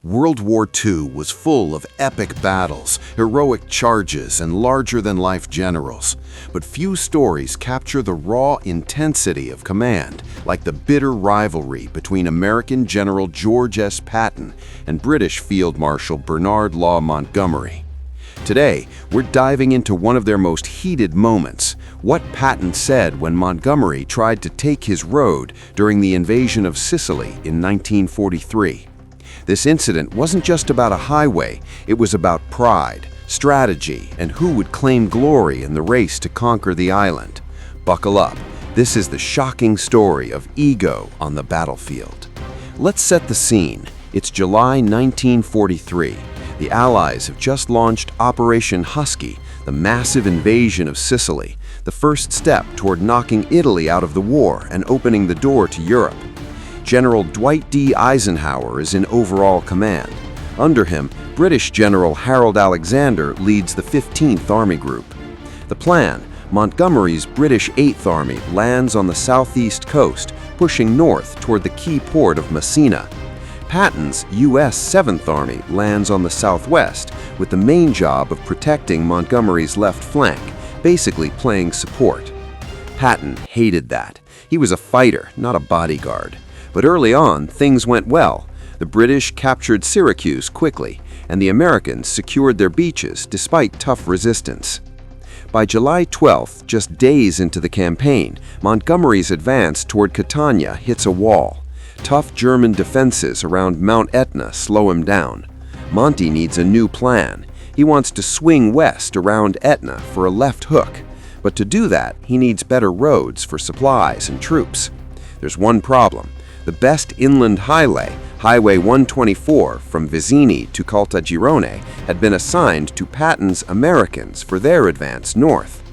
World War II was full of epic battles, heroic charges, and larger-than-life generals. But few stories capture the raw intensity of command, like the bitter rivalry between American General George S. Patton and British Field Marshal Bernard Montgomery. Today, we're diving into one of their most heated moments, what Patton said when Montgomery tried to take his road during the invasion of Sicily in 1943. This incident wasn't just about a highway, it was about pride, strategy, and who would claim glory in the race to conquer the island. Buckle up, this is the shocking story of ego on the battlefield. Let's set the scene. It's July 1943. The Allies have just launched Operation Husky, the massive invasion of Sicily, the first step toward knocking Italy out of the war and opening the door to Europe. General Dwight D. Eisenhower is in overall command. Under him, British General Harold Alexander leads the 15th Army Group. The plan: Montgomery's British 8th Army lands on the southeast coast, pushing north toward the key port of Messina. Patton's U.S. 7th Army lands on the southwest, with the main job of protecting Montgomery's left flank, basically playing support. Patton hated that. He was a fighter, not a bodyguard. But early on, things went well. The British captured Syracuse quickly, and the Americans secured their beaches despite tough resistance. By July 12th, just days into the campaign, Montgomery's advance toward Catania hits a wall. Tough German defenses around Mount Etna slow him down. Monty needs a new plan. He wants to swing west around Etna for a left hook. But to do that, he needs better roads for supplies and troops. There's one problem. The best inland highway, Highway 124 from Vizzini to Caltagirone, had been assigned to Patton's Americans for their advance north.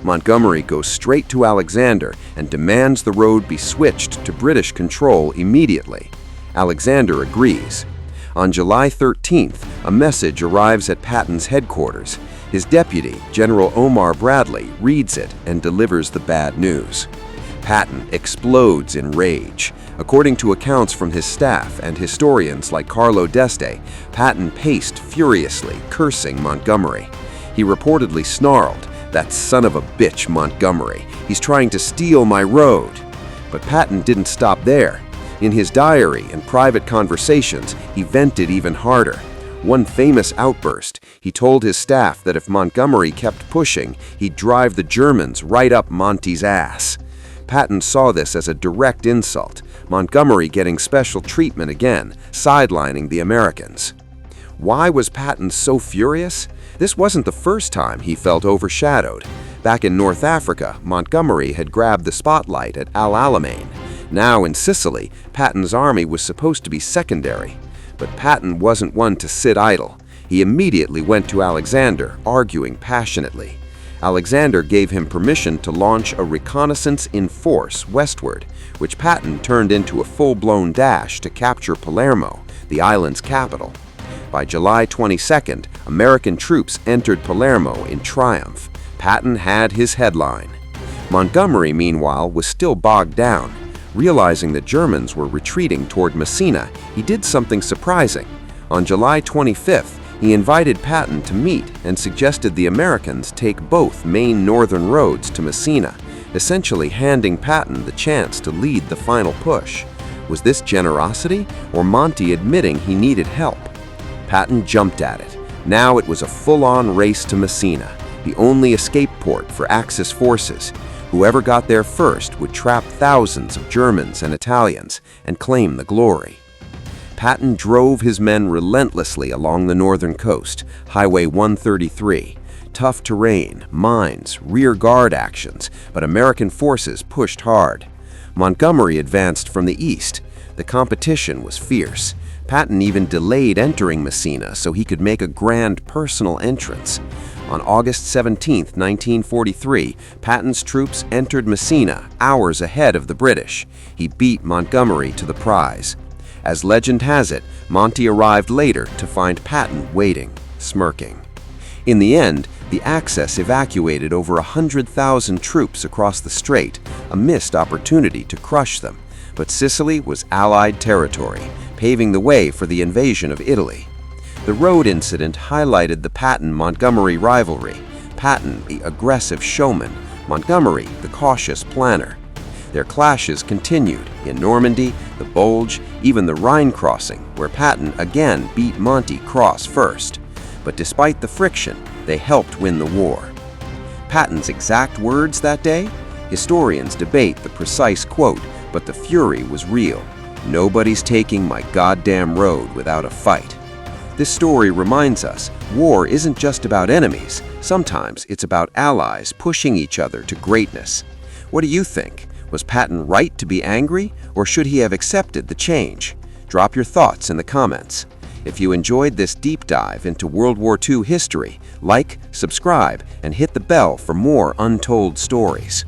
Montgomery goes straight to Alexander and demands the road be switched to British control immediately. Alexander agrees. On July 13th, a message arrives at Patton's headquarters. His deputy, General Omar Bradley, reads it and delivers the bad news. Patton explodes in rage. According to accounts from his staff and historians like Carlo d'Este, Patton paced furiously, cursing Montgomery. He reportedly snarled, "That son of a bitch Montgomery, he's trying to steal my road." But Patton didn't stop there. In his diary and private conversations, he vented even harder. One famous outburst, he told his staff that if Montgomery kept pushing, he'd drive the Germans right up Monty's ass. Patton saw this as a direct insult, Montgomery getting special treatment again, sidelining the Americans. Why was Patton so furious? This wasn't the first time he felt overshadowed. Back in North Africa, Montgomery had grabbed the spotlight at Al Alamein. Now in Sicily, Patton's army was supposed to be secondary. But Patton wasn't one to sit idle. He immediately went to Alexander, arguing passionately. Alexander gave him permission to launch a reconnaissance in force westward, which Patton turned into a full-blown dash to capture Palermo, the island's capital. By July 22nd, American troops entered Palermo in triumph. Patton had his headline. Montgomery, meanwhile, was still bogged down. Realizing the Germans were retreating toward Messina, he did something surprising. On July 25th, he invited Patton to meet and suggested the Americans take both main northern roads to Messina, essentially handing Patton the chance to lead the final push. Was this generosity, or Monty admitting he needed help? Patton jumped at it. Now it was a full-on race to Messina, the only escape port for Axis forces. Whoever got there first would trap thousands of Germans and Italians and claim the glory. Patton drove his men relentlessly along the northern coast, Highway 133. Tough terrain, mines, rear guard actions, but American forces pushed hard. Montgomery advanced from the east. The competition was fierce. Patton even delayed entering Messina so he could make a grand personal entrance. On August 17, 1943, Patton's troops entered Messina hours ahead of the British. He beat Montgomery to the prize. As legend has it, Monty arrived later to find Patton waiting, smirking. In the end, the Axis evacuated over 100,000 troops across the strait, a missed opportunity to crush them. But Sicily was Allied territory. paving the way for the invasion of Italy. The road incident highlighted the Patton-Montgomery rivalry. Patton, the aggressive showman; Montgomery, the cautious planner. Their clashes continued in Normandy, the Bulge, even the Rhine crossing, where Patton again beat Monty cross first. But despite the friction, they helped win the war. Patton's exact words that day? Historians debate the precise quote, but the fury was real. "Nobody's taking my goddamn road without a fight." This story reminds us, war isn't just about enemies. Sometimes it's about allies pushing each other to greatness. What do you think? Was Patton right to be angry, or should he have accepted the change? Drop your thoughts in the comments. If you enjoyed this deep dive into World War II history, like, subscribe, and hit the bell for more untold stories.